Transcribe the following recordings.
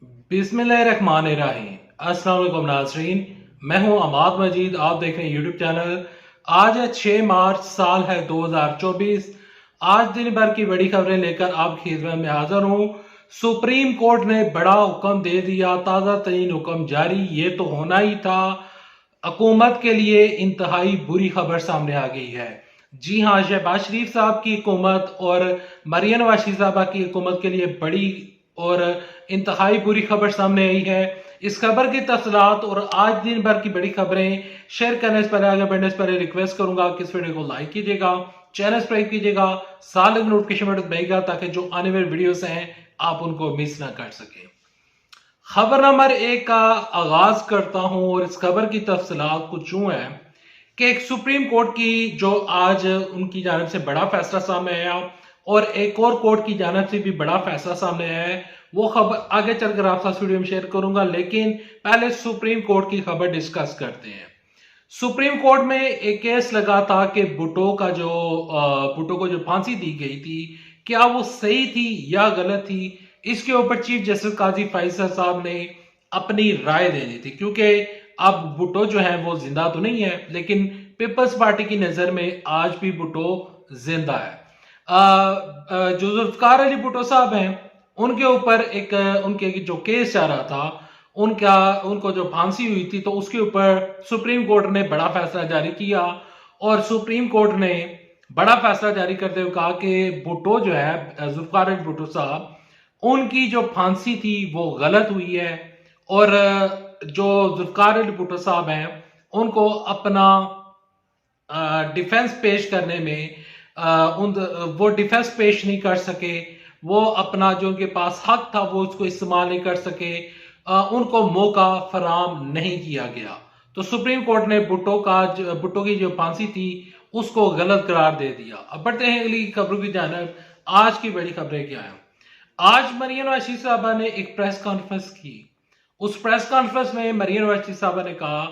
बिस्मिल्लाहिर्रहमानिर्रहीम। अस्सलाम वालेकुम नाज़रीन, मैं हूं अमाद मजीद। आप देख रहे हैं यूट्यूब चैनल। आज है 6 मार्च, साल है 2024। आज दिन भर की बड़ी खबरें लेकर आपकी खिदमत में हाजिर हूं। सुप्रीम कोर्ट ने बड़ा हुक्म दे दिया, ताज़ा तरीन हुक्म जारी। ये तो होना ही था। हुकूमत के लिए इंतहाई बुरी खबर सामने आ गई है। जी हाँ, शहबाज शरीफ साहब की हुकूमत और मरियम नवाज साहबा की हुकूमत के लिए बड़ी और इंतहाई बुरी खबर सामने आई है। इस खबर की तफसीलात और आज दिन भर की बड़ी खबरें शेयर करने से पहले, आगे बढ़ने से पहले रिक्वेस्ट करूंगा कि इस वीडियो को लाइक कीजिएगा, चैनल सब्सक्राइब कीजिएगा, साथ लगे नोटिफिकेशन बटन दबाइएगा ताकि जो आने वाली वीडियोस हैं आप उनको मिस ना कर सकें। खबर नंबर 1 का आगाज करता हूं और इस खबर की तफसीलात कुछ यूं है कि एक सुप्रीम कोर्ट की जो आज उनकी जानब से बड़ा फैसला सामने आया और एक और कोर्ट की जानब से भी बड़ा फैसला सामने आया है। वो खबर आगे चलकर आपके साथ वीडियो में शेयर करूंगा, लेकिन पहले सुप्रीम कोर्ट की खबर डिस्कस करते हैं। सुप्रीम कोर्ट में एक केस लगा था कि भुट्टो को जो फांसी दी गई थी, क्या वो सही थी या गलत थी। इसके ऊपर चीफ जस्टिस काजी फैसल साहब ने अपनी राय दे दी थी, क्योंकि अब भुट्टो जो है वो जिंदा तो नहीं है, लेकिन पीपल्स पार्टी की नजर में आज भी भुट्टो जिंदा है। जो जुल्फकार अली भुट्टो साहब हैं, उनके ऊपर एक उनके जो केस जा रहा था, उनको जो फांसी हुई थी, तो उसके ऊपर सुप्रीम कोर्ट ने बड़ा फैसला जारी किया। और सुप्रीम कोर्ट ने बड़ा फैसला जारी करते हुए कहा कि भुट्टो जो है, जुल्फकार अली भुट्टो साहब, उनकी जो फांसी थी वो गलत हुई है। और जो जुल्फकार अली भुट्टो साहब हैं, उनको अपना डिफेंस पेश करने में वो डिफेंस पेश नहीं कर सके। वो अपना जो उनके पास हक था वो उसको इस्तेमाल नहीं कर सके। उनको मौका फराम नहीं किया गया। तो सुप्रीम कोर्ट ने भुट्टो की जो फांसी थी उसको गलत करार दे दिया। अब बढ़ते हैं अगली खबरों की जानब। आज की बड़ी खबरें क्या है। आज मरियम नवाज साहबा ने एक प्रेस कॉन्फ्रेंस की। उस प्रेस कॉन्फ्रेंस में मरियम नवाज साहबा ने कहा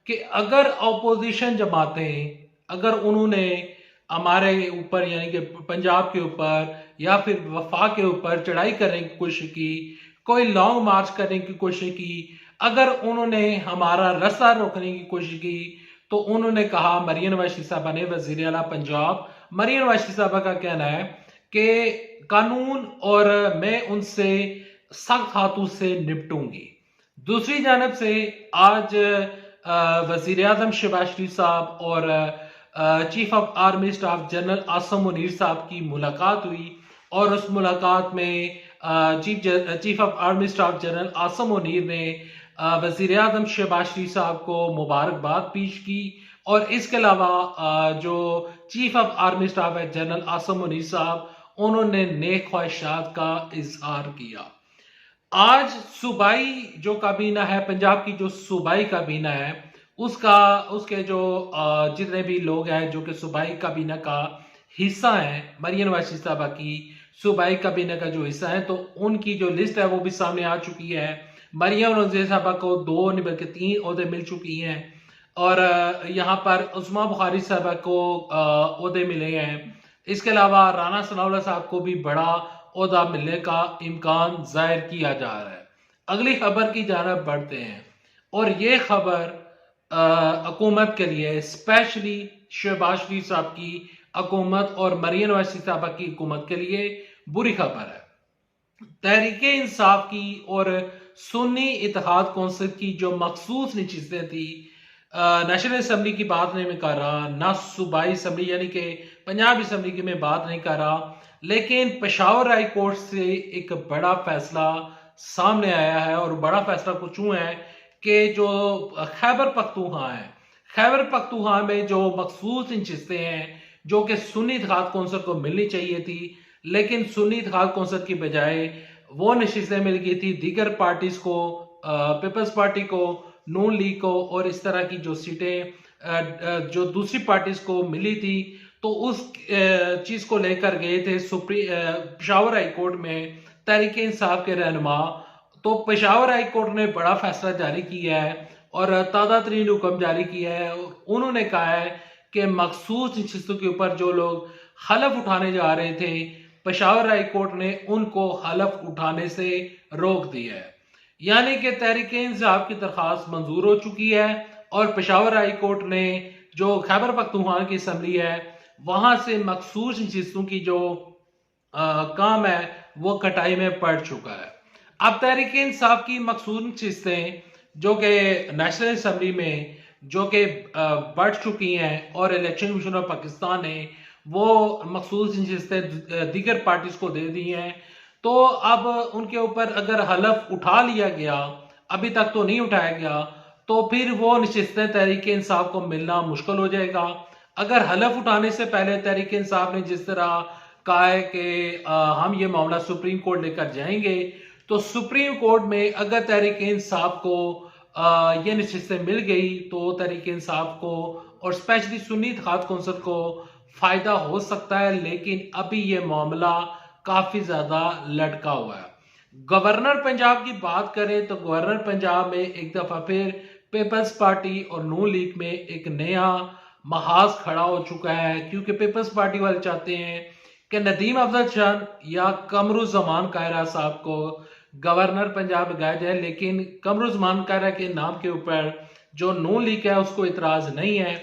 कि अगर अपोजिशन जमातें, अगर उन्होंने हमारे ऊपर यानी कि पंजाब के ऊपर या फिर वफाक के ऊपर चढ़ाई करने की कोशिश की, कोई लॉन्ग मार्च करने की कोशिश की, अगर उन्होंने हमारा रास्ता रोकने की कोशिश की, तो उन्होंने कहा, मरियम नवाज साहबा ने, वजीर आला पंजाब मरियम नवाज साहबा का कहना है कि कानून और मैं उनसे सख्त हाथों से निपटूंगी। दूसरी जानब से आज वजीर आजम शहबाज शरीफ साहब और chief of army staff general Asim Munir साहब की मुलाकात हुई। और उस मुलाकात में chief of army staff general Asim Munir ने वजीर आजम शहबाज शरीफ साहब को मुबारकबाद पेश की। और इसके अलावा जो चीफ ऑफ आर्मी स्टाफ है जनरल आसम मुनीर साहब, उन्होंने नेक ख्वाहिशात का इजहार किया। आज सूबाई जो काबीना है, पंजाब की जो सूबाई काबीना है, उसके जो जितने भी लोग हैं जो कि सूबाई काबीना का हिस्सा है, मरियम नवाज साहबा की सूबाई काबीना का जो हिस्सा है, तो उनकी जो लिस्ट है वो भी सामने आ चुकी है। मरियम नवाज साहबा को 2 नहीं बल्कि 3 ओहदे मिल चुकी हैं। और यहाँ पर उस्मा बुखारी साहबा को ओहदे मिले हैं। इसके अलावा राना सनाउल्लाह साहब को भी बड़ा ओहदा मिलने का इम्कान जाहिर किया जा रहा है। अगली खबर की जानब बढ़ते हैं और ये खबर हुकूमत के लिए, स्पेशली शहबाज शरीफ साहब की हुकूमत और मरियम नवाज साहबा की हुकूमत के लिए बुरी खबर है। तहरीके इंसाफ की और सुन्नी इत्तेहाद कौंसिल की जो मखसूस नशिस्तें थी, नेशनल असम्बली की बात नहीं मैं कर रहा, ना सूबाई असम्बली यानी कि पंजाब असम्बली की मैं बात नहीं कर रहा, लेकिन पेशावर हाई कोर्ट से एक बड़ा फैसला सामने आया है। और बड़ा फैसला कुछ यूं है कि जो खैबर पख्तूनख्वा है, खैबर पख्तूनख्वा में जो मखसूस नशिस्तें हैं जो कि सुन्नी इत्तेहाद कौंसिल को मिलनी चाहिए थी, लेकिन सुन्नी इत्तेहाद कौंसिल की बजाय वो नशिस्तें मिल गई थी दीगर पार्टीज को, पीपल्स पार्टी को, नून लीग को, और इस तरह की जो सीटें जो दूसरी पार्टीज को मिली थी, तो उस चीज को लेकर गए थे पेशावर हाई कोर्ट में तहरीके इंसाफ के रहनुमा। तो पेशावर हाई कोर्ट ने बड़ा फैसला जारी किया है और ताज़ा तरीन हुक्म जारी किया है। उन्होंने कहा है कि मखसूस नशिस्तों के ऊपर जो लोग हलफ उठाने जा रहे थे, पेशावर हाई कोर्ट ने उनको हलफ उठाने से रोक दिया है। यानी कि तहरीक-ए-इंसाफ की दरखास्त मंजूर हो चुकी है और पेशावर हाई कोर्ट ने जो खैबर पख्तूनख्वा की असम्बली है वहां से मखसूस नशिस्तों की जो काम है वो कटाई में पड़ चुका है। अब तहरीक इंसाफ की मखसूस नशिस्तें जो कि नेशनल असम्बली में जो कि बढ़ चुकी हैं और इलेक्शन कमीशन ऑफ पाकिस्तान ने वो मखसूस नशिस्तें दीगर पार्टीज को दे दी हैं। तो अब उनके ऊपर अगर हलफ उठा लिया गया, अभी तक तो नहीं उठाया गया, तो फिर वो नशिस्तें तहरीक इंसाफ को मिलना मुश्किल हो जाएगा। अगर हलफ उठाने से पहले तहरीक इंसाफ ने जिस तरह कहा है कि हम ये मामला सुप्रीम कोर्ट लेकर जाएंगे, तो सुप्रीम कोर्ट में अगर तहरीक इंसाफ को ये नशिस्तें मिल गई तो तहरीक इंसाफ को और स्पेशली सुन्नी इत्तेहाद कौंसिल को फायदा हो सकता है। लेकिन अभी ये मामला काफी ज्यादा लटका हुआ है। गवर्नर पंजाब की बात करें तो गवर्नर पंजाब में एक दफा फिर पीपल्स पार्टी और नून लीग में एक नया महाज खड़ा हो चुका है, क्योंकि पीपल्स पार्टी वाले चाहते हैं कि नदीम अफजल चंद या कमरुज़्ज़मान कायरा साहब को गवर्नर पंजाब लगाया जाए। लेकिन कमरुज़्ज़मान कायरा के नाम के ऊपर जो नून लीग है उसको इतराज नहीं है,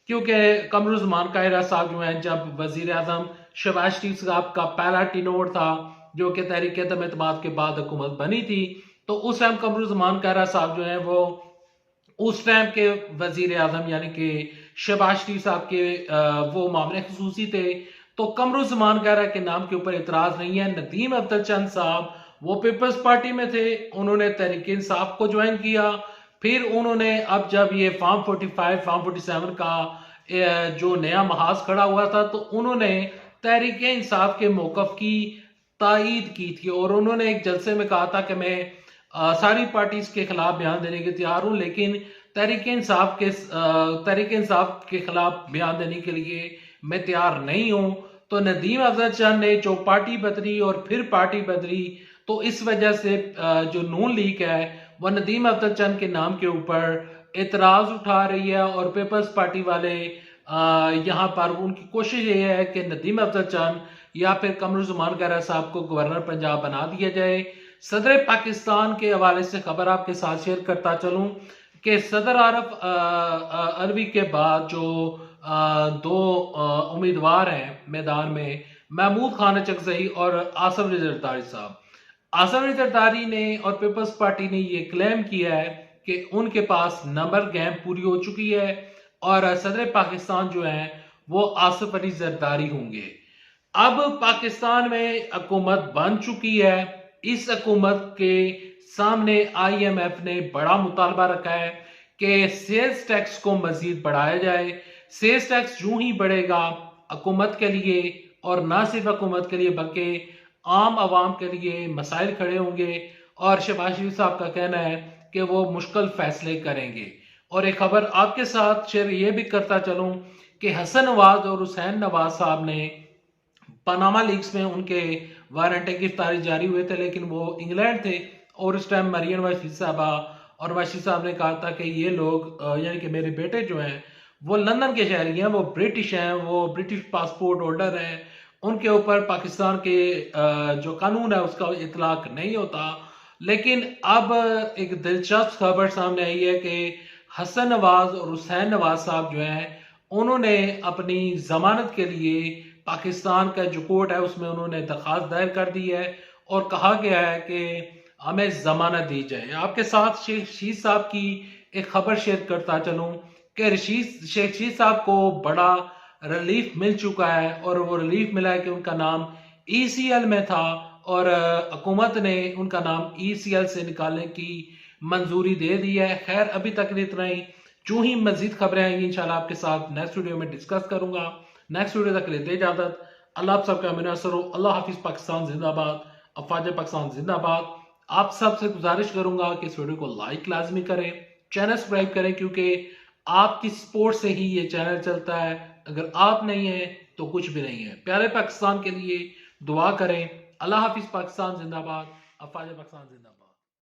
क्योंकि कमरुज़्ज़मान कायरा साहब जो है जब वजीर आजम शहबाज शरीफ साहब का पहला टिनोर था जो कि तहरीक एतमाद के बाद हुकूमत बनी थी, तो उस टाइम कमरुज़्ज़मान कायरा साहब जो है वो उस टाइम के वजीर आजम यानी कि शहबाज शरीफ साहब के वो मामले खसूसी थे। तो कमरुज़्ज़मान कायरा के नाम के ऊपर इतराज नहीं है। नदीम अफजल चंद साहब वो पीपल्स पार्टी में थे, उन्होंने तहरीक इंसाफ को ज्वाइन किया। फिर उन्होंने अब जब ये फार्म 45 फार्म 47 का जो नया महाज खड़ा हुआ था तो उन्होंने तहरीक इंसाफ के मौकफ की तायीद की थी और उन्होंने एक जलसे में कहा था कि मैं सारी पार्टीज के खिलाफ बयान देने के तैयार हूं, लेकिन तहरीक इंसाफ के खिलाफ बयान देने के लिए मैं तैयार नहीं हूं। तो नदीम अफजल चंद ने जो पार्टी बदली और फिर पार्टी बदली, तो इस वजह से जो नून लीग है वह नदीम अफजल चंद के नाम के ऊपर एतराज उठा रही है और पीपल्स पार्टी वाले यहाँ पर उनकी कोशिश ये है कि नदीम अफजल चंद या फिर कमरुज़्ज़मान कायरा साहब को गवर्नर पंजाब बना दिया जाए। सदर पाकिस्तान के हवाले से खबर आपके साथ शेयर करता चलूं कि सदर आरफ अलवी के बाद जो दो उम्मीदवार हैं मैदान में, महमूद खान चकजई और आसफ अली जरदारी साहब। आसफ अली जरदारी ने और पीपल्स पार्टी ने ये क्लेम किया है कि उनके पास नंबर गेम पूरी हो चुकी है और सदर पाकिस्तान जो है वो आसफ अली जरदारी होंगे। अब पाकिस्तान में हुकूमत बन चुकी है। इस हुकूमत के सामने IMF ने बड़ा मुतालबा रखा है कि सेल्स टैक्स को मजीद बढ़ाया जाए। सेल्स टैक्स यूं ही बढ़ेगा हुकूमत के लिए और ना सिर्फ हुकूमत के लिए बल्कि आम आवाम के लिए मसाइल खड़े होंगे और शहबाज शरीफ साहब का कहना है कि वो मुश्किल फैसले करेंगे। और एक खबर आपके साथ शेयर ये भी करता चलूं कि हसन नवाज और हुसैन नवाज साहब ने पनामा लीक्स में उनके वारंट गिरफ्तारी जारी हुए थे, लेकिन वो इंग्लैंड थे और उस टाइम मरियम नवाज साहबा और नवाज साहब ने कहा था कि ये लोग यानी कि मेरे बेटे जो हैं वो लंदन के शहरी हैं, वो ब्रिटिश हैं, वो ब्रिटिश पासपोर्ट होल्डर हैं, उनके ऊपर पाकिस्तान के जो कानून है उसका इतलाक नहीं होता। लेकिन अब एक दिलचस्प खबर सामने आई है कि हसन नवाज और हुसैन नवाज साहब जो हैं उन्होंने अपनी जमानत के लिए पाकिस्तान का जो कोर्ट है उसमें उन्होंने दरखास्त दायर कर दी है और कहा गया है कि हमें जमानत दी जाए। आपके साथ शेख रशीद साहब की एक खबर शेयर करता चलूं कि शेख रशीद साहब को बड़ा रिलीफ मिल चुका है और वो रिलीफ मिला है कि उनका नाम ECL में था और हुकूमत ने उनका नाम ECL से निकालने की मंजूरी दे दी है। खैर अभी तक इतना ही, जो ही मजीद खबरें आएंगी इंशाल्लाह आपके साथ नेक्स्ट वीडियो में डिस्कस करूंगा। नेक्स्ट वीडियो तक लेते इजाजत। अल्लाह आप सबका मुनसर हो। अल्लाह हाफिज। पाकिस्तान जिंदाबाद। अफवाज पाकिस्तान जिंदाबाद। आप सबसे गुजारिश करूंगा कि इस वीडियो को लाइक लाजमी करें, चैनल सब्सक्राइब करें, क्योंकि आपकी सपोर्ट से ही ये चैनल चलता है। अगर आप नहीं है तो कुछ भी नहीं है। प्यारे पाकिस्तान के लिए दुआ करें। अल्लाह हाफिज। पाकिस्तान जिंदाबाद। अफवाज पाकिस्तान जिंदाबाद।